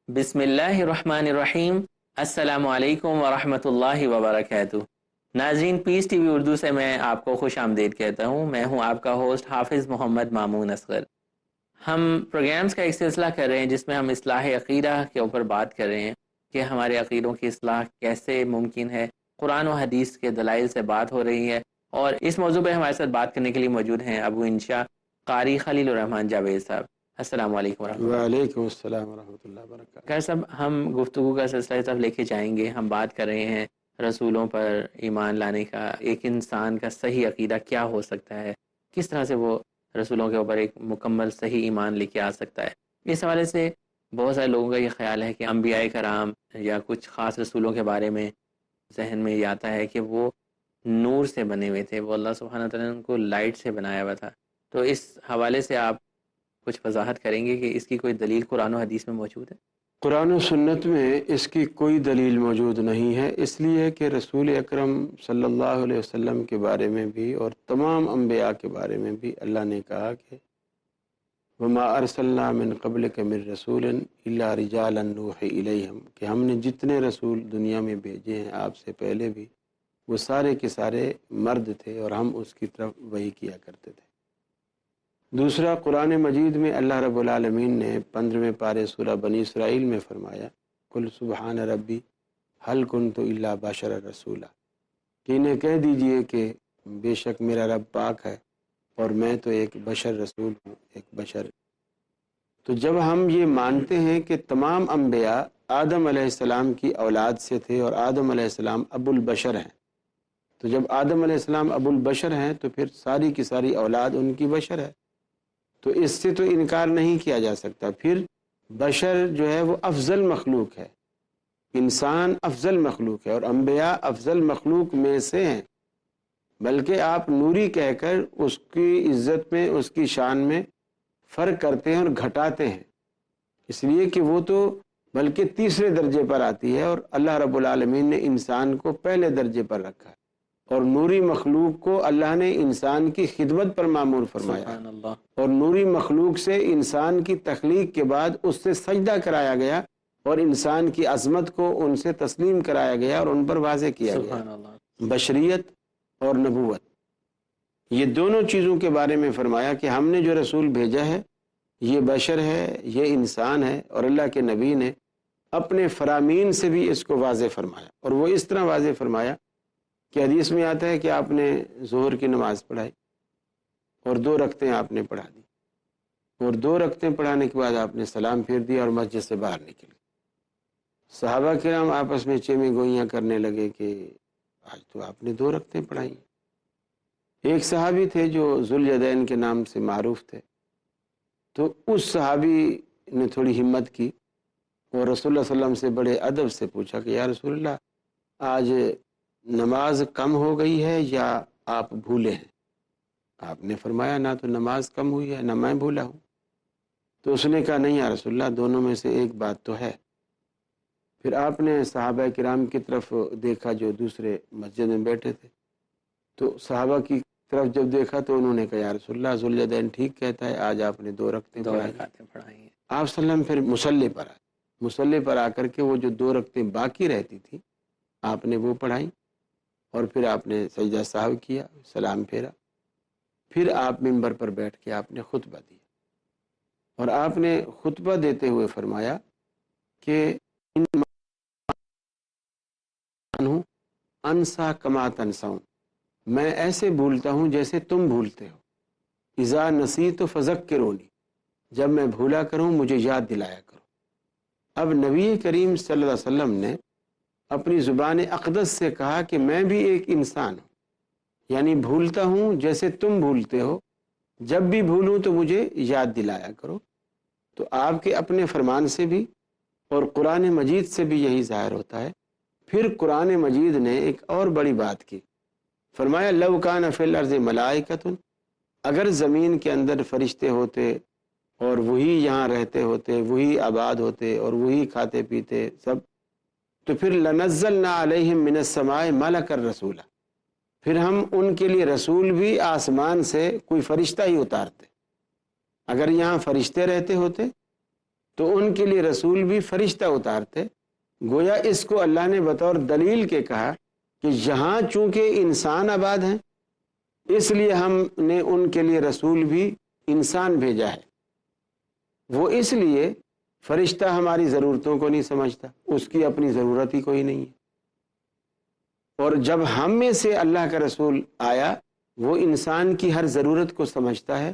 بسم اللہ الرحمن الرحیم۔ السلام علیکم ورحمۃ اللہ وبرکاتہ۔ ناظرین، پیس ٹی وی اردو سے میں آپ کو خوش آمدید کہتا ہوں۔ میں ہوں آپ کا ہوسٹ حافظ محمد مامون اصغر۔ ہم پروگرامز کا ایک سلسلہ کر رہے ہیں جس میں ہم اصلاح عقیدہ کے اوپر بات کر رہے ہیں کہ ہمارے عقیدوں کی اصلاح کیسے ممکن ہے۔ قرآن و حدیث کے دلائل سے بات ہو رہی ہے، اور اس موضوع پہ ہمارے ساتھ بات کرنے کے لیے موجود ہیں ابو انشا قاری خلیل الرحمان جاوید صاحب۔ السلام علیکم ورحمۃ اللہ۔ وعلیکم السلام ورحمۃ اللہ وبرکاتہ۔ خیر صاحب، ہم گفتگو کا سلسلہ طرف لے کے جائیں گے۔ ہم بات کر رہے ہیں رسولوں پر ایمان لانے کا، ایک انسان کا صحیح عقیدہ کیا ہو سکتا ہے، کس طرح سے وہ رسولوں کے اوپر ایک مکمل صحیح ایمان لے کے آ سکتا ہے۔ اس حوالے سے بہت سارے لوگوں کا یہ خیال ہے کہ انبیاء کرام یا کچھ خاص رسولوں کے بارے میں ذہن میں یہ آتا ہے کہ وہ نور سے بنے ہوئے تھے، وہ اللہ سبحانہ تعالیٰ نے ان کو لائٹ سے بنایا ہوا تھا۔ تو اس حوالے سے آپ کچھ وضاحت کریں گے کہ اس کی کوئی دلیل قرآن و حدیث میں موجود ہے؟ قرآن و سنت میں اس کی کوئی دلیل موجود نہیں ہے، اس لیے کہ رسول اکرم صلی اللہ علیہ وسلم کے بارے میں بھی اور تمام انبیاء کے بارے میں بھی اللہ نے کہا کہ وما ارسلنا من قبلک من رسول الا رجالا نوحی الیہم، کہ ہم نے جتنے رسول دنیا میں بھیجے ہیں آپ سے پہلے بھی، وہ سارے کے سارے مرد تھے اور ہم اس کی طرف وحی کیا کرتے تھے۔ دوسرا، قرآن مجید میں اللہ رب العالمین نے 15ویں پارے سورہ بنی اسرائیل میں فرمایا قل سبحان ربی هل كنت الا بشر رسولا، کہ انہیں کہہ دیجئے کہ بے شک میرا رب پاک ہے اور میں تو ایک بشر رسول ہوں، ایک بشر۔ تو جب ہم یہ مانتے ہیں کہ تمام انبیاء آدم علیہ السلام کی اولاد سے تھے اور آدم علیہ السلام ابو البشر ہیں، تو جب آدم علیہ السلام ابو البشر ہیں تو پھر ساری کی ساری اولاد ان کی بشر ہے، تو اس سے تو انکار نہیں کیا جا سکتا۔ پھر بشر جو ہے وہ افضل مخلوق ہے، انسان افضل مخلوق ہے اور انبیاء افضل مخلوق میں سے ہیں، بلکہ آپ نوری کہہ کر اس کی عزت میں، اس کی شان میں فرق کرتے ہیں اور گھٹاتے ہیں، اس لیے کہ وہ تو بلکہ تیسرے درجے پر آتی ہے، اور اللہ رب العالمین نے انسان کو پہلے درجے پر رکھا ہے، اور نوری مخلوق کو اللہ نے انسان کی خدمت پر مامور فرمایا ہے، سبحان اللہ۔ اور نوری مخلوق سے انسان کی تخلیق کے بعد اس سے سجدہ کرایا گیا اور انسان کی عظمت کو ان سے تسلیم کرایا گیا اور ان پر واضح کیا گیا۔ سبحان اللہ۔ بشریت اور نبوت، یہ دونوں چیزوں کے بارے میں فرمایا کہ ہم نے جو رسول بھیجا ہے یہ بشر ہے، یہ انسان ہے، اور اللہ کے نبی نے اپنے فرامین سے بھی اس کو واضح فرمایا، اور وہ اس طرح واضح فرمایا کہ حدیث میں آتا ہے کہ آپ نے ظہر کی نماز پڑھائی اور 2 رکعتیں آپ نے پڑھا دی، اور 2 رکعتیں پڑھانے کے بعد آپ نے سلام پھیر دیا اور مسجد سے باہر نکل گئے۔ صحابہ کرام آپس میں چیمیں گوئیاں کرنے لگے کہ آج تو آپ نے 2 رکعتیں پڑھائی۔ ایک صحابی تھے جو ذوالیدین کے نام سے معروف تھے، تو اس صحابی نے تھوڑی ہمت کی اور رسول اللہ صلی اللہ علیہ وسلم سے بڑے ادب سے پوچھا کہ یا رسول اللہ، آج نماز کم ہو گئی ہے یا آپ بھولے ہیں؟ آپ نے فرمایا نہ تو نماز کم ہوئی ہے نہ میں بھولا ہوں۔ تو اس نے کہا نہیں یا رسول اللہ، دونوں میں سے ایک بات تو ہے۔ پھر آپ نے صحابہ کرام کی طرف دیکھا جو دوسرے مسجد میں بیٹھے تھے، تو صحابہ کی طرف جب دیکھا تو انہوں نے کہا یا رسول اللہ، ذوالیدین ٹھیک کہتا ہے، آج آپ نے 2 رکعتیں 2 پڑھائی۔ رکعتیں پڑھائی ہیں۔ آپ صلی اللہ علیہ وسلم پھر مصلی پر آئے، مصلی پر آ کر کے وہ جو 2 رکعتیں باقی رہتی تھی آپ نے وہ پڑھائی، اور پھر آپ نے سجدہ سہو کیا، سلام پھیرا، پھر آپ ممبر پر بیٹھ کے آپ نے خطبہ دیا، اور آپ نے خطبہ دیتے ہوئے فرمایا کہ ہوں انسا کما تنساؤں، میں ایسے بھولتا ہوں جیسے تم بھولتے ہو، اذا نسیت فذکرونی، جب میں بھولا کروں مجھے یاد دلایا کرو۔ اب نبی کریم صلی اللہ علیہ وسلم نے اپنی زبان اقدس سے کہا کہ میں بھی ایک انسان ہوں، یعنی بھولتا ہوں جیسے تم بھولتے ہو، جب بھی بھولوں تو مجھے یاد دلایا کرو۔ تو آپ کے اپنے فرمان سے بھی اور قرآن مجید سے بھی یہی ظاہر ہوتا ہے۔ پھر قرآن مجید نے ایک اور بڑی بات کی، فرمایا لو کان فی الارض ملائکۃ، اگر زمین کے اندر فرشتے ہوتے اور وہی یہاں رہتے ہوتے، وہی آباد ہوتے اور وہی کھاتے پیتے سب، تو پھر لنزلنا علیہم من السماء ملکا رسولا، پھر ہم ان کے لیے رسول بھی آسمان سے کوئی فرشتہ ہی اتارتے۔ اگر یہاں فرشتے رہتے ہوتے تو ان کے لیے رسول بھی فرشتہ اتارتے. گویا اس کو اللہ نے بطور دلیل کے کہا کہ یہاں چونکہ انسان آباد ہیں اس لیے ہم نے ان کے لیے رسول بھی انسان بھیجا ہے. وہ اس لیے فرشتہ ہماری ضرورتوں کو نہیں سمجھتا، اس کی اپنی ضرورت ہی کوئی نہیں ہے. اور جب ہم میں سے اللہ کا رسول آیا وہ انسان کی ہر ضرورت کو سمجھتا ہے،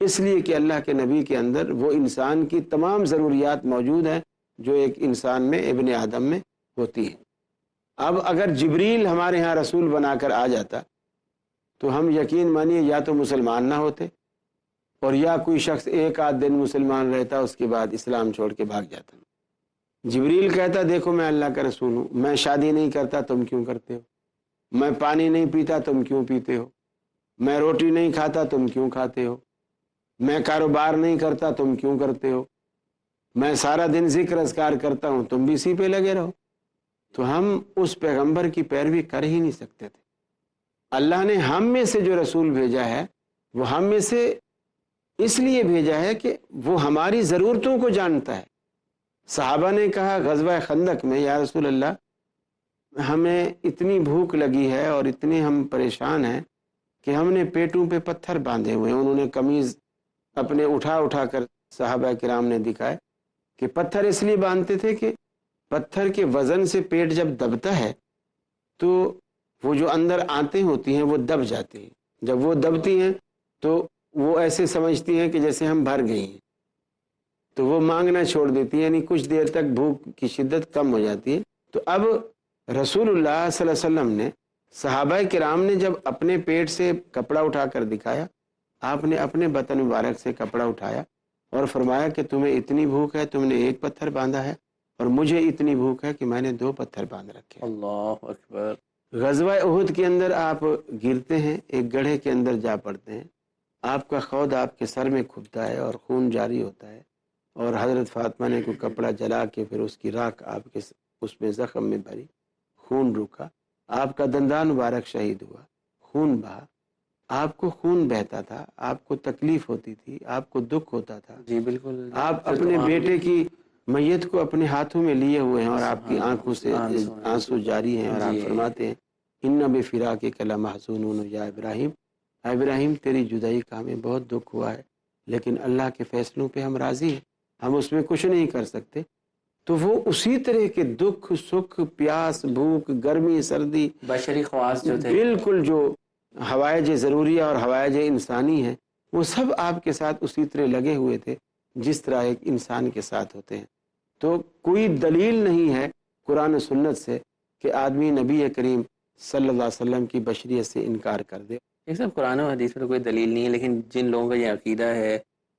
اس لیے کہ اللہ کے نبی کے اندر وہ انسان کی تمام ضروریات موجود ہیں جو ایک انسان میں، ابن آدم میں ہوتی ہیں. اب اگر جبریل ہمارے ہاں رسول بنا کر آ جاتا تو ہم یقین مانیے یا تو مسلمان نہ ہوتے اور یا کوئی شخص ایک آدھ دن مسلمان رہتا اس کے بعد اسلام چھوڑ کے بھاگ جاتا. جبریل کہتا دیکھو میں اللہ کا رسول ہوں، میں شادی نہیں کرتا تم کیوں کرتے ہو، میں پانی نہیں پیتا تم کیوں پیتے ہو، میں روٹی نہیں کھاتا تم کیوں کھاتے ہو، میں کاروبار نہیں کرتا تم کیوں کرتے ہو، میں سارا دن ذکر اذکار کرتا ہوں تم بھی اسی پہ لگے رہو. تو ہم اس پیغمبر کی پیروی کر ہی نہیں سکتے تھے. اللہ نے ہم میں سے جو رسول بھیجا ہے وہ ہم میں سے اس لیے بھیجا ہے کہ وہ ہماری ضرورتوں کو جانتا ہے. صحابہ نے کہا غزوہ خندق میں یا رسول اللہ ہمیں اتنی بھوک لگی ہے اور اتنے ہم پریشان ہیں کہ ہم نے پیٹوں پہ پتھر باندھے ہوئے ہیں. انہوں نے قمیض اپنے اٹھا کر صحابہ کرام نے دکھائے کہ پتھر اس لیے باندھتے تھے کہ پتھر کے وزن سے پیٹ جب دبتا ہے تو وہ جو اندر آنتیں ہوتی ہیں وہ دب جاتی ہیں. جب وہ دبتی ہیں تو وہ ایسے سمجھتی ہیں کہ جیسے ہم بھر گئی ہیں تو وہ مانگنا چھوڑ دیتی ہیں، یعنی کچھ دیر تک بھوک کی شدت کم ہو جاتی ہے. تو اب رسول اللہ صلی اللہ علیہ وسلم نے، صحابہ کرام نے جب اپنے پیٹ سے کپڑا اٹھا کر دکھایا، آپ نے اپنے بطن مبارک سے کپڑا اٹھایا اور فرمایا کہ تمہیں اتنی بھوک ہے تم نے ایک پتھر باندھا ہے اور مجھے اتنی بھوک ہے کہ میں نے 2 پتھر باندھ رکھے. اللہ اکبر. غزوہ احد کے اندر آپ گرتے ہیں، ایک گڑھے کے اندر جا پڑتے ہیں، آپ کا خود آپ کے سر میں کھبتا ہے اور خون جاری ہوتا ہے اور حضرت فاطمہ نے کوئی کپڑا جلا کے پھر اس کی راکھ آپ کے اس میں زخم میں بھری، خون رکا، آپ کا دندان مبارک شہید ہوا، خون بہا. آپ کو خون بہتا تھا، آپ کو تکلیف ہوتی تھی، آپ کو دکھ ہوتا تھا. جی بالکل. آپ اپنے بیٹے کی میت کو اپنے ہاتھوں میں لیے ہوئے ہیں اور آپ کی آنکھوں سے آنسو جاری ہیں اور آپ فرماتے ہیں ان بفراقک لمحزونون یا ابراہیم، ابراہیم تیری جدائی کا ہمیں بہت دکھ ہوا ہے لیکن اللہ کے فیصلوں پہ ہم راضی ہیں، ہم اس میں کچھ نہیں کر سکتے. تو وہ اسی طرح کے دکھ سکھ پیاس بھوک گرمی سردی بشری خواص جو تھے بالکل جو حوائج ضروریہ اور حوائج انسانی ہیں وہ سب آپ کے ساتھ اسی طرح لگے ہوئے تھے جس طرح ایک انسان کے ساتھ ہوتے ہیں. تو کوئی دلیل نہیں ہے قرآن و سنت سے کہ آدمی نبی کریم صلی اللہ علیہ وسلم کی بشریت سے انکار کر دے. یہ سب قرآن و حدیث میں تو کوئی دلیل نہیں ہے، لیکن جن لوگوں کا یہ عقیدہ ہے،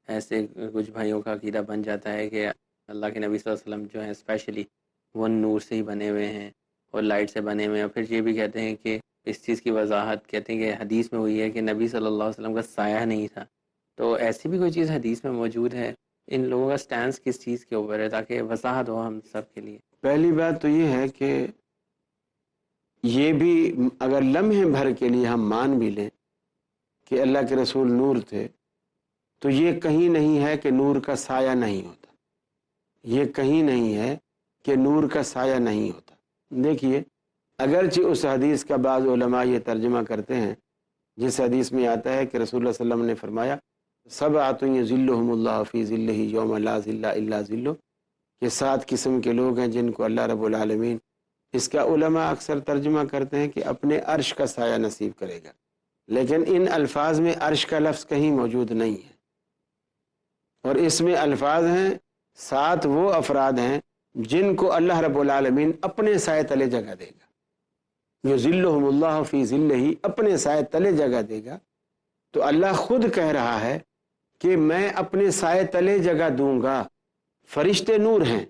ایسے کچھ بھائیوں کا عقیدہ بن جاتا ہے کہ اللہ کے نبی صلی اللہ علیہ وسلم جو ہیں اسپیشلی وہ نور سے ہی بنے ہوئے ہیں اور لائٹ سے بنے ہوئے ہیں. اور پھر یہ بھی کہتے ہیں کہ اس چیز کی وضاحت کہتے ہیں کہ حدیث میں ہوئی ہے کہ نبی صلی اللہ علیہ وسلم کا سایہ نہیں تھا. تو ایسی بھی کوئی چیز حدیث میں موجود ہے؟ ان لوگوں کا سٹینس کس چیز کے اوپر ہے تاکہ وضاحت ہو ہم سب کے لیے؟ پہلی بات تو یہ ہے کہ یہ بھی اگر لمحے بھر کے لیے ہم مان بھی لیں کہ اللہ کے رسول نور تھے تو یہ کہیں نہیں ہے کہ نور کا سایہ نہیں ہوتا، یہ کہیں نہیں ہے کہ نور کا سایہ نہیں ہوتا. دیکھیے اگرچہ اس حدیث کا بعض علماء یہ ترجمہ کرتے ہیں جس حدیث میں آتا ہے کہ رسول اللہ صلی اللہ علیہ وسلم نے فرمایا سبعۃ یظلھم اللہ فی ظلہ یوم لا ظل الا ظلہ، کہ 7 قسم کے لوگ ہیں جن کو اللہ رب العالمین، اس کا علماء اکثر ترجمہ کرتے ہیں کہ اپنے عرش کا سایہ نصیب کرے گا، لیکن ان الفاظ میں عرش کا لفظ کہیں موجود نہیں ہے. اور اس میں الفاظ ہیں 7 وہ افراد ہیں جن کو اللہ رب العالمین اپنے سائے تلے جگہ دے گا، یظلھم اللہ فی ظلہ، اپنے سائے تلے جگہ دے گا. تو اللہ خود کہہ رہا ہے کہ میں اپنے سائے تلے جگہ دوں گا. فرشتے نور ہیں،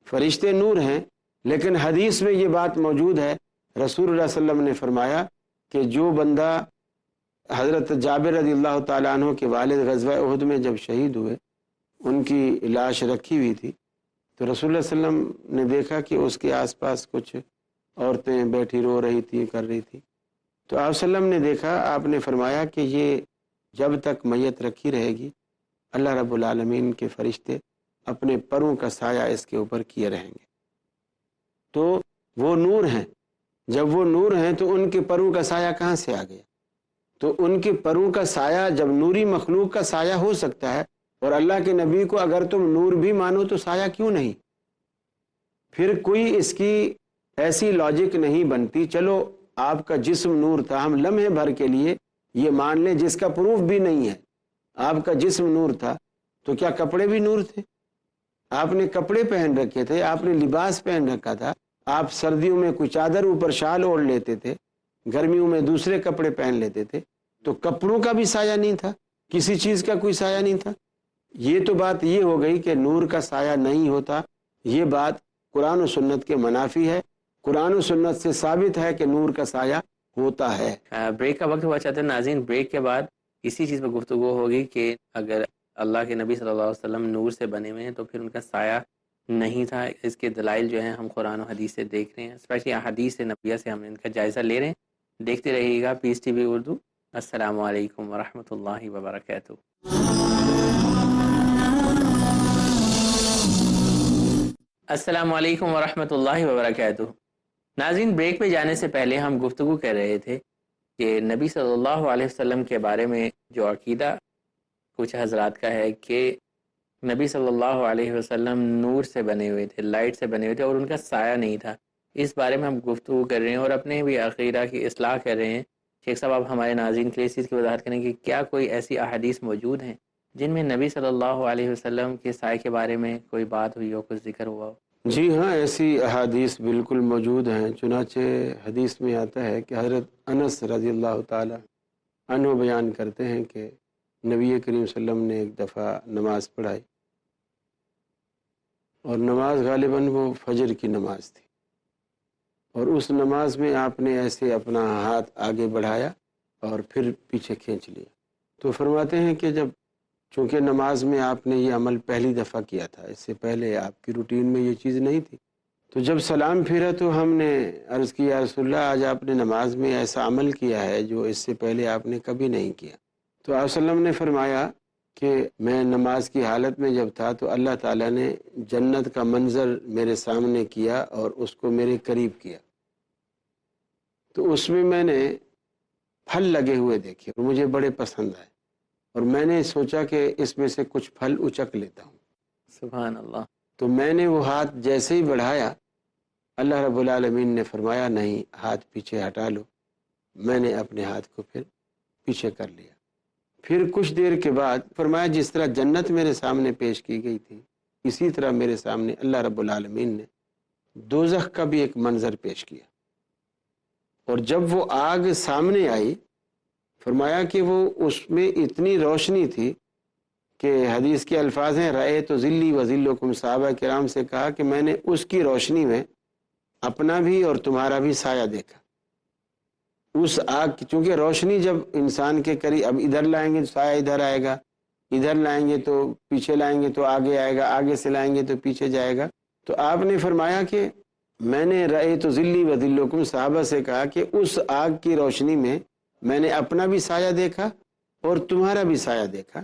فرشتے نور ہیں، لیکن حدیث میں یہ بات موجود ہے، رسول اللہ صلی اللہ علیہ وسلم نے فرمایا کہ جو بندہ، حضرت جابر رضی اللہ تعالیٰ عنہ کے والد غزوہ احد میں جب شہید ہوئے ان کی لاش رکھی ہوئی تھی تو رسول اللہ صلی اللہ علیہ وسلم نے دیکھا کہ اس کے آس پاس کچھ عورتیں بیٹھی رو رہی تھی، کر رہی تھی. تو آپ صلی اللہ علیہ وسلم نے دیکھا، آپ نے فرمایا کہ یہ جب تک میت رکھی رہے گی اللہ رب العالمین کے فرشتے اپنے پروں کا سایہ اس کے اوپر کیے رہیں گے۔ تو وہ نور ہیں، جب وہ نور ہیں تو ان کے پروں کا سایہ کہاں سے آ گیا؟ تو ان کے پروں کا سایہ جب نوری مخلوق کا سایہ ہو سکتا ہے، اور اللہ کے نبی کو اگر تم نور بھی مانو تو سایہ کیوں نہیں؟ پھر کوئی اس کی ایسی لاجک نہیں بنتی۔ چلو آپ کا جسم نور تھا، ہم لمحے بھر کے لیے یہ مان لیں، جس کا پروف بھی نہیں ہے، آپ کا جسم نور تھا، تو کیا کپڑے بھی نور تھے؟ آپ نے کپڑے پہن رکھے تھے، آپ نے لباس پہن رکھا تھا، آپ سردیوں میں کوئی چادر اوپر شال اوڑھ لیتے تھے، گرمیوں میں دوسرے کپڑے پہن لیتے تھے، تو کپڑوں کا بھی سایہ نہیں تھا، کسی چیز کا کوئی سایہ نہیں تھا۔ یہ تو بات یہ ہو گئی کہ نور کا سایہ نہیں ہوتا، یہ بات قرآن و سنت کے منافی ہے۔ قرآن و سنت سے ثابت ہے کہ نور کا سایہ ہوتا ہے۔ بریک کا وقت ہوا چاہتے ہیں ناظرین، بریک کے بعد اسی چیز پہ گفتگو ہوگی کہ اگر اللہ کے نبی صلی اللہ علیہ وسلم نور سے بنے ہوئے ہیں تو پھر ان کا سایہ نہیں تھا۔ اس کے دلائل جو ہیں ہم قرآن و حدیث سے دیکھ رہے ہیں، اسپیشلی احادیث نبویہ سے ہم ان کا جائزہ لے رہے ہیں۔ دیکھتے رہیے گا پیس ٹی وی اردو۔ السلام علیکم ورحمۃ اللہ وبرکاتہ۔ السلام علیکم ورحمۃ اللہ وبرکاتہ۔ ناظرین، بریک پہ جانے سے پہلے ہم گفتگو کر رہے تھے کہ نبی صلی اللہ علیہ وسلم کے بارے میں جو عقیدہ کچھ حضرات کا ہے کہ نبی صلی اللہ علیہ وسلم نور سے بنے ہوئے تھے، لائٹ سے بنے ہوئے تھے، اور ان کا سایہ نہیں تھا۔ اس بارے میں ہم گفتگو کر رہے ہیں اور اپنے بھی عقیدہ کی اصلاح کر رہے ہیں۔ شیخ صاحب، آپ ہمارے ناظرین کے لیے اس چیز کی وضاحت کریں کہ کیا کوئی ایسی احادیث موجود ہیں جن میں نبی صلی اللہ علیہ وسلم کے سائے کے بارے میں کوئی بات ہوئی ہو، کچھ ذکر ہوا ہو؟ جی ہاں، ایسی احادیث بالکل موجود ہیں۔ چنانچہ حدیث میں آتا ہے کہ حضرت انس رضی اللہ تعالی عنہ بیان کرتے ہیں کہ نبی کریم صلی اللہ علیہ وسلم نے ایک دفعہ نماز پڑھائی، اور نماز غالباً وہ فجر کی نماز تھی، اور اس نماز میں آپ نے ایسے اپنا ہاتھ آگے بڑھایا اور پھر پیچھے کھینچ لیا۔ تو فرماتے ہیں کہ جب چونکہ نماز میں آپ نے یہ عمل پہلی دفعہ کیا تھا، اس سے پہلے آپ کی روٹین میں یہ چیز نہیں تھی، تو جب سلام پھیرا تو ہم نے عرض کیا، یا رسول اللہ، آج آپ نے نماز میں ایسا عمل کیا ہے جو اس سے پہلے آپ نے کبھی نہیں کیا۔ تو آپ صلی اللہ علیہ وسلم نے فرمایا کہ میں نماز کی حالت میں جب تھا تو اللہ تعالیٰ نے جنت کا منظر میرے سامنے کیا اور اس کو میرے قریب کیا، تو اس میں نے پھل لگے ہوئے دیکھے اور مجھے بڑے پسند آئے، اور میں نے سوچا کہ اس میں سے کچھ پھل اچک لیتا ہوں۔ سبحان اللہ۔ تو میں نے وہ ہاتھ جیسے ہی بڑھایا، اللہ رب العالمین نے فرمایا نہیں، ہاتھ پیچھے ہٹا لو۔ میں نے اپنے ہاتھ کو پھر پیچھے کر لیا۔ پھر کچھ دیر کے بعد فرمایا جس طرح جنت میرے سامنے پیش کی گئی تھی، اسی طرح میرے سامنے اللہ رب العالمین نے دوزخ کا بھی ایک منظر پیش کیا، اور جب وہ آگ سامنے آئی، فرمایا کہ وہ اس میں اتنی روشنی تھی کہ حدیث کے الفاظ ہیں، رأیت ذلی و ذلکم، صحابہ کرام سے کہا کہ میں نے اس کی روشنی میں اپنا بھی اور تمہارا بھی سایہ دیکھا۔ اس آگ کی، چونکہ روشنی جب انسان کے قریب، اب ادھر لائیں گے تو سایہ ادھر آئے گا، ادھر لائیں گے تو پیچھے لائیں گے تو آگے آئے گا، آگے سے لائیں گے تو پیچھے جائے گا۔ تو آپ نے فرمایا کہ میں نے رأیت ذلی و ذلکم، صحابہ سے کہا کہ اس آگ کی روشنی میں نے اپنا بھی سایہ دیکھا اور تمہارا بھی سایہ دیکھا۔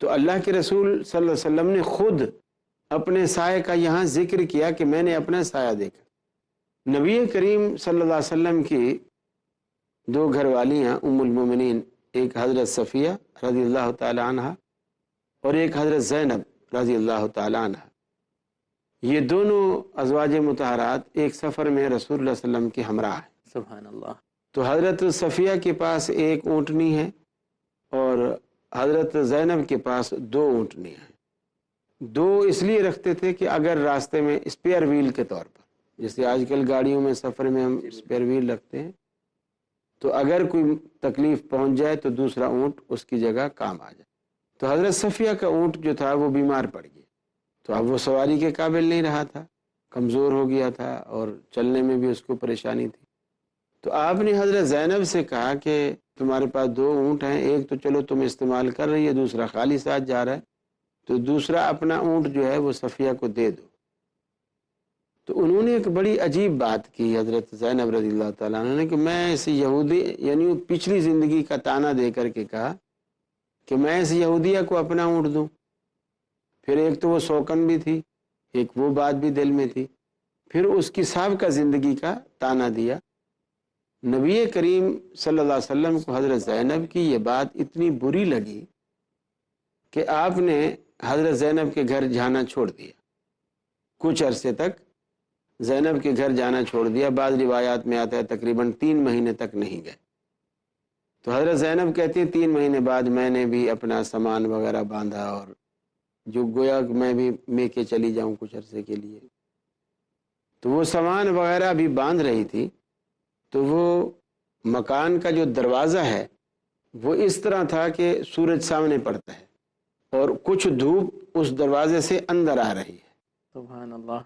تو اللہ کے رسول صلی اللہ علیہ وسلم نے خود اپنے سایہ کا یہاں ذکر کیا کہ میں نے اپنا سایہ دیکھا۔ نبی کریم صلی اللہ علیہ وسلم کی دو گھر والیاں ام المومنین، ایک حضرت صفیہ رضی اللہ تعالی عنہ اور ایک حضرت زینب رضی اللہ تعالی عنہ، یہ دونوں ازواج مطہرات ایک سفر میں رسول اللہ صلی اللہ علیہ وسلم کے ہمراہ ہیں۔ سبحان اللہ۔ تو حضرت صفیہ کے پاس ایک اونٹنی ہے اور حضرت زینب کے پاس دو اونٹنیاں ہیں۔ دو اس لیے رکھتے تھے کہ اگر راستے میں اسپیئر ویل کے طور پر، جیسے آج کل گاڑیوں میں سفر میں ہم اسپیئر ویل رکھتے ہیں، تو اگر کوئی تکلیف پہنچ جائے تو دوسرا اونٹ اس کی جگہ کام آ جائے۔ تو حضرت صفیہ کا اونٹ جو تھا وہ بیمار پڑ گیا، تو اب وہ سواری کے قابل نہیں رہا تھا، کمزور ہو گیا تھا اور چلنے میں بھی اس کو پریشانی تھی۔ تو آپ نے حضرت زینب سے کہا کہ تمہارے پاس دو اونٹ ہیں، ایک تو چلو تم استعمال کر رہی ہے، دوسرا خالی ساتھ جا رہا ہے، تو دوسرا اپنا اونٹ جو ہے وہ صفیہ کو دے دو۔ تو انہوں نے ایک بڑی عجیب بات کی حضرت زینب رضی اللہ تعالیٰ عنہ نے، کہ میں اس یہودی، یعنی پچھلی زندگی کا تانا دے کر کے کہا کہ میں اس یہودیہ کو اپنا اونٹ دوں۔ پھر ایک تو وہ سوکن بھی تھی، ایک وہ بات بھی دل میں تھی، پھر اس کی سابقہ زندگی کا تانا دیا۔ نبی کریم صلی اللہ علیہ وسلم کو حضرت زینب کی یہ بات اتنی بری لگی کہ آپ نے حضرت زینب کے گھر جانا چھوڑ دیا، کچھ عرصے تک زینب کے گھر جانا چھوڑ دیا۔ بعض روایات میں آتا ہے تقریباً 3 مہینے تک نہیں گئے۔ تو حضرت زینب کہتی ہیں 3 مہینے بعد میں نے بھی اپنا سامان وغیرہ باندھا، اور جو گویا کہ میں بھی میکے چلی جاؤں کچھ عرصے کے لیے۔ تو وہ سامان وغیرہ بھی باندھ رہی تھی، تو وہ مکان کا جو دروازہ ہے وہ اس طرح تھا کہ سورج سامنے پڑتا ہے اور کچھ دھوپ اس دروازے سے اندر آ رہی ہے۔ سبحان اللہ۔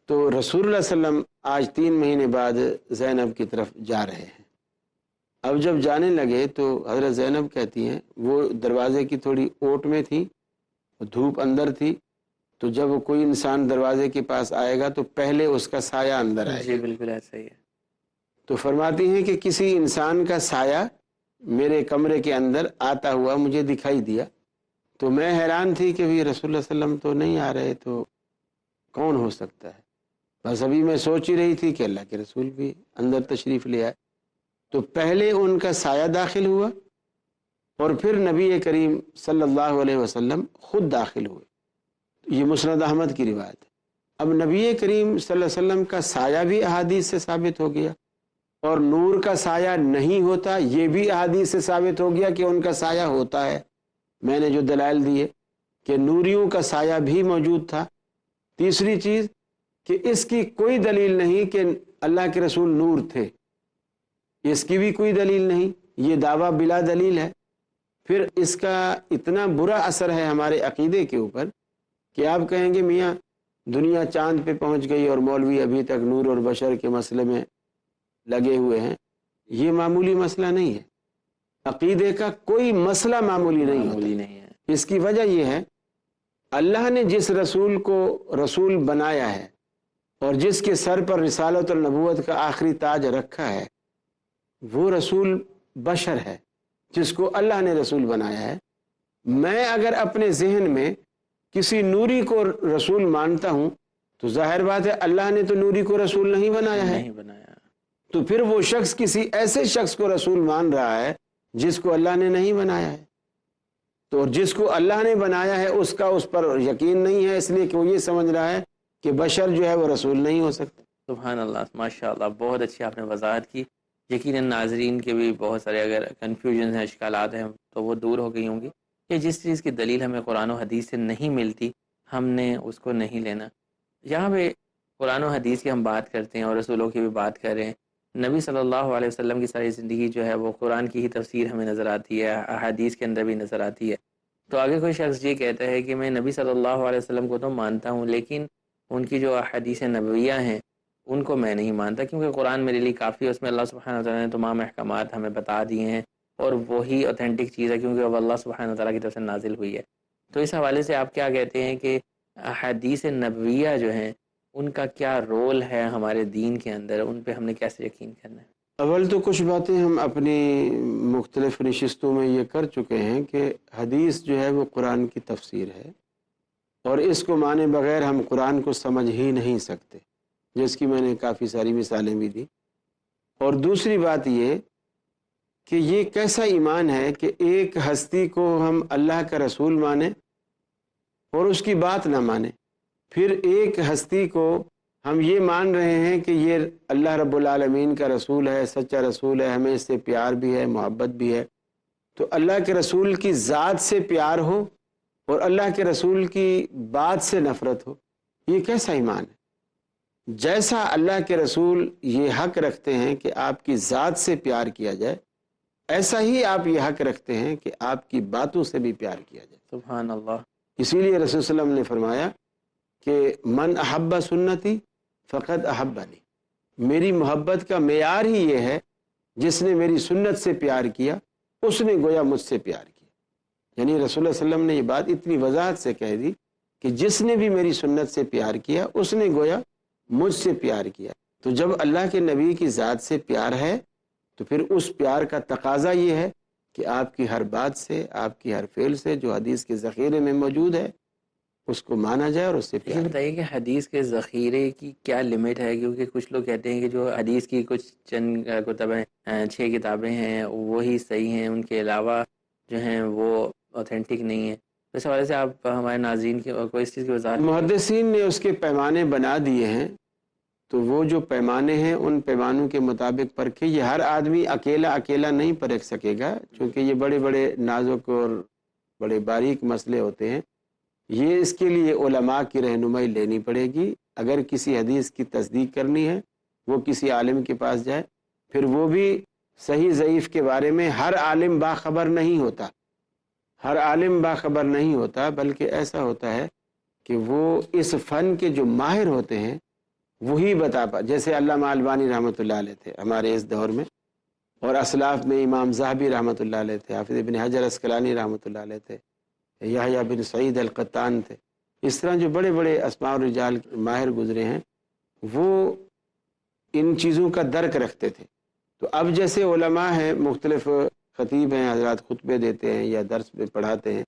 تو رسول اللہ صلی اللہ علیہ وسلم آج 3 مہینے بعد زینب کی طرف جا رہے ہیں۔ اب جب جانے لگے تو حضرت زینب کہتی ہیں وہ دروازے کی تھوڑی اوٹ میں تھی، دھوپ اندر تھی، تو جب کوئی انسان دروازے کے پاس آئے گا تو پہلے اس کا سایہ اندر آئے گا۔ جی بالکل ایسا ہی ہے۔ تو فرماتی ہیں کہ کسی انسان کا سایہ میرے کمرے کے اندر آتا ہوا مجھے دکھائی دیا، تو میں حیران تھی کہ بھی رسول اللہ صلی اللہ علیہ وسلم تو نہیں آ رہے، تو کون ہو سکتا ہے؟ بس ابھی میں سوچ ہی رہی تھی کہ اللہ کے رسول بھی اندر تشریف لے آئے۔ تو پہلے ان کا سایہ داخل ہوا اور پھر نبی کریم صلی اللہ علیہ وسلم خود داخل ہوئے۔ یہ مسند احمد کی روایت ہے۔ اب نبی کریم صلی اللہ علیہ وسلم کا سایہ بھی احادیث سے ثابت ہو گیا، اور نور کا سایہ نہیں ہوتا یہ بھی احادیث سے ثابت ہو گیا کہ ان کا سایہ ہوتا ہے۔ میں نے جو دلائل دیے کہ نوریوں کا سایہ بھی موجود تھا۔ تیسری چیز کہ اس کی کوئی دلیل نہیں کہ اللہ کے رسول نور تھے، اس کی بھی کوئی دلیل نہیں، یہ دعویٰ بلا دلیل ہے۔ پھر اس کا اتنا برا اثر ہے ہمارے عقیدے کے اوپر کہ آپ کہیں گے میاں دنیا چاند پہ پہنچ گئی اور مولوی ابھی تک نور اور بشر کے مسئلے میں لگے ہوئے ہیں۔ یہ معمولی مسئلہ نہیں ہے، عقیدے کا کوئی مسئلہ معمولی نہیں ہوتا۔ اس کی وجہ یہ ہے اللہ نے جس رسول کو رسول بنایا ہے اور جس کے سر پر رسالت اور نبوت کا آخری تاج رکھا ہے، وہ رسول بشر ہے جس کو اللہ نے رسول بنایا ہے۔ میں اگر اپنے ذہن میں کسی نوری کو رسول مانتا ہوں تو ظاہر بات ہے اللہ نے تو نوری کو رسول نہیں بنایا ہے، تو پھر وہ شخص کسی ایسے شخص کو رسول مان رہا ہے جس کو اللہ نے نہیں بنایا ہے۔ تو جس کو اللہ نے بنایا ہے اس کا اس پر یقین نہیں ہے، اس لیے کہ وہ یہ سمجھ رہا ہے کہ بشر جو ہے وہ رسول نہیں ہو سکتا۔ سبحان اللہ، ماشاء اللہ، بہت اچھی آپ نے وضاحت کی۔ یقیناً ناظرین کے بھی بہت سارے اگر کنفیوژن ہیں، اشکالات ہیں، تو وہ دور ہو گئی ہوں گی کہ جس چیز کی دلیل ہمیں قرآن و حدیث سے نہیں ملتی ہم نے اس کو نہیں لینا۔ یہاں پہ قرآن و حدیث کی ہم بات کرتے ہیں اور رسولوں کی بھی بات کر رہے ہیں۔ نبی صلی اللہ علیہ وسلم کی ساری زندگی جو ہے وہ قرآن کی ہی تفسیر ہمیں نظر آتی ہے، احادیث کے اندر بھی نظر آتی ہے۔ تو آگے کوئی شخص یہ کہتا ہے کہ میں نبی صلی اللہ علیہ وسلم کو تو مانتا ہوں لیکن ان کی جو احادیث نبویہ ہیں ان کو میں نہیں مانتا، کیونکہ قرآن میرے لیے کافی ہے، اس میں اللہ سبحانہ وتعالیٰ نے تمام احکامات ہمیں بتا دیے ہیں اور وہی اوتھینٹک چیز ہے کیونکہ وہ اللہ سبحانہ وتعالیٰ کی طرف سے نازل ہوئی ہے۔ تو اس حوالے سے آپ کیا کہتے ہیں کہ احادیث نبویہ جو ہیں ان کا کیا رول ہے ہمارے دین کے اندر، ان پہ ہم نے کیسے یقین کرنا ہے؟ اول تو کچھ باتیں ہم اپنی مختلف نشستوں میں یہ کر چکے ہیں کہ حدیث جو ہے وہ قرآن کی تفسیر ہے، اور اس کو مانے بغیر ہم قرآن کو سمجھ ہی نہیں سکتے، جس کی میں نے کافی ساری مثالیں بھی دی۔ اور دوسری بات یہ کہ یہ کیسا ایمان ہے کہ ایک ہستی کو ہم اللہ کا رسول مانیں اور اس کی بات نہ مانیں، پھر ایک ہستی کو ہم یہ مان رہے ہیں کہ یہ اللہ رب العالمین کا رسول ہے، سچا رسول ہے، ہمیں اس سے پیار بھی ہے، محبت بھی ہے۔ تو اللہ کے رسول کی ذات سے پیار ہو اور اللہ کے رسول کی بات سے نفرت ہو، یہ کیسا ایمان ہے؟ جیسا اللہ کے رسول یہ حق رکھتے ہیں کہ آپ کی ذات سے پیار کیا جائے، ایسا ہی آپ یہ حق رکھتے ہیں کہ آپ کی باتوں سے بھی پیار کیا جائے۔ سبحان اللہ۔ اسی لیے رسول صلی اللہ علیہ وسلم نے فرمایا کہ من احب سنتی فقد احبنی، میری محبت کا معیار ہی یہ ہے جس نے میری سنت سے پیار کیا اس نے گویا مجھ سے پیار کیا۔ یعنی رسول اللہ صلی اللہ علیہ وسلم نے یہ بات اتنی وضاحت سے کہہ دی کہ جس نے بھی میری سنت سے پیار کیا اس نے گویا مجھ سے پیار کیا۔ تو جب اللہ کے نبی کی ذات سے پیار ہے تو پھر اس پیار کا تقاضا یہ ہے کہ آپ کی ہر بات سے، آپ کی ہر فعل سے جو حدیث کے ذخیرے میں موجود ہے اس کو مانا جائے اور اس سے یہ پیار. بتائیے کہ حدیث کے ذخیرے کی کیا لمٹ ہے؟ کیونکہ کچھ لوگ کہتے ہیں کہ جو حدیث کی کچھ چند کتبیں 6 کتابیں ہیں وہی صحیح ہیں، ان کے علاوہ جو ہیں وہ اوتھینٹک نہیں ہیں. اس حوالے سے آپ ہمارے ناظرین کی کوئی اس چیز کی وضاحت؟ محدثین نے اس کے پیمانے بنا دیے ہیں، تو وہ جو پیمانے ہیں ان پیمانوں کے مطابق پرکھے. یہ ہر آدمی اکیلا نہیں پرکھ سکے گا، چونکہ یہ بڑے بڑے نازک اور بڑے باریک مسئلے ہوتے ہیں. یہ اس کے لیے علماء کی رہنمائی لینی پڑے گی. اگر کسی حدیث کی تصدیق کرنی ہے وہ کسی عالم کے پاس جائے. پھر وہ بھی صحیح ضعیف کے بارے میں ہر عالم باخبر نہیں ہوتا، بلکہ ایسا ہوتا ہے کہ وہ اس فن کے جو ماہر ہوتے ہیں وہی جیسے علامہ البانی رحمۃ اللہ علیہ تھے ہمارے اس دور میں، اور اسلاف میں امام ذہبی رحمۃ اللہ علیہ تھے، حافظ ابن حجر عسقلانی رحمۃ اللہ علیہ تھے، یحییٰ بن سعید القطان تھے. اس طرح جو بڑے بڑے اسماء الرجال ماہر گزرے ہیں وہ ان چیزوں کا درک رکھتے تھے. تو اب جیسے علماء ہیں، مختلف خطیب ہیں، حضرات خطبے دیتے ہیں یا درس میں پڑھاتے ہیں،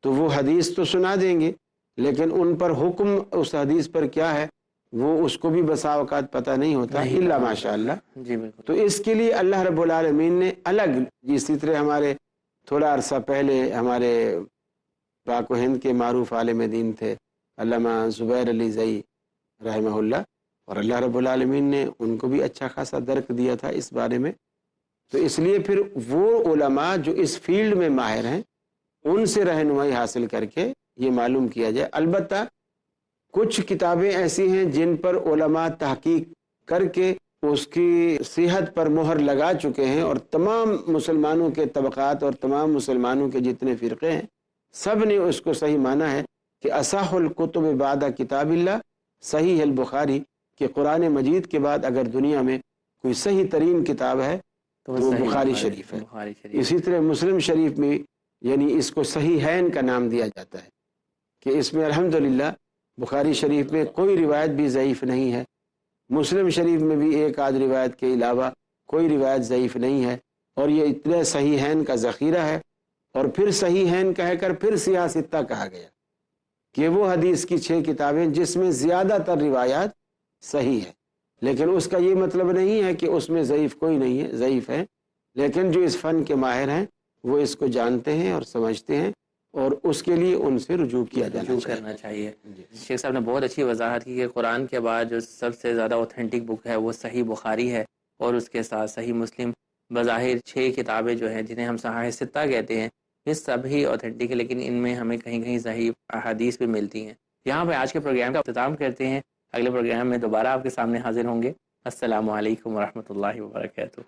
تو وہ حدیث تو سنا دیں گے لیکن ان پر حکم اس حدیث پر کیا ہے وہ اس کو بھی بسا اوقات پتہ نہیں ہوتا الا ماشاء اللہ. جی بالکل. تو اس کے لیے اللہ رب العالمین نے الگ، جس طرح ہمارے تھوڑا عرصہ پہلے ہمارے پاک و ہند کے معروف عالم دین تھے علامہ زبیر علی زئی رحمہ اللہ، اور اللہ رب العالمین نے ان کو بھی اچھا خاصا درک دیا تھا اس بارے میں. تو اس لیے پھر وہ علماء جو اس فیلڈ میں ماہر ہیں ان سے رہنمائی حاصل کر کے یہ معلوم کیا جائے. البتہ کچھ کتابیں ایسی ہیں جن پر علماء تحقیق کر کے اس کی صحت پر مہر لگا چکے ہیں، اور تمام مسلمانوں کے طبقات اور تمام مسلمانوں کے جتنے فرقے ہیں سب نے اس کو صحیح مانا ہے کہ اصح الکتب بعد کتاب اللہ صحیح البخاری، کہ قرآن مجید کے بعد اگر دنیا میں کوئی صحیح ترین کتاب ہے تو وہ بخاری شریف ہے. اسی طرح مسلم شریف میں یعنی اس کو صحیحین کا نام دیا جاتا ہے کہ اس میں الحمدللہ بخاری شریف میں کوئی روایت بھی ضعیف نہیں ہے، مسلم شریف میں بھی ایک آدھ روایت کے علاوہ کوئی روایت ضعیف نہیں ہے. اور یہ اتنے صحیحین کا ذخیرہ ہے. اور پھر صحیحین کہہ کر پھر سیاستہ کہا گیا کہ وہ حدیث کی 6 کتابیں جس میں زیادہ تر روایات صحیح ہے، لیکن اس کا یہ مطلب نہیں ہے کہ اس میں ضعیف کوئی نہیں ہے، ضعیف ہے. لیکن جو اس فن کے ماہر ہیں وہ اس کو جانتے ہیں اور سمجھتے ہیں، اور اس کے لیے ان سے رجوع کرنا چاہیے. شیخ صاحب نے بہت اچھی وضاحت کی کہ قرآن کے بعد جو سب سے زیادہ اوتھینٹک بک ہے وہ صحیح بخاری ہے، اور اس کے ساتھ صحیح مسلم. بظاہر 6 کتابیں جو ہیں جنہیں ہم صحاح ستہ کہتے ہیں یہ سب ہی اوتھینٹک ہے، لیکن ان میں ہمیں کہیں کہیں صحیح احادیث بھی ملتی ہیں. یہاں پہ آج کے پروگرام کا اختتام کرتے ہیں. اگلے پروگرام میں دوبارہ آپ کے سامنے حاضر ہوں گے. السلام علیکم ورحمۃ اللہ وبرکاتہ.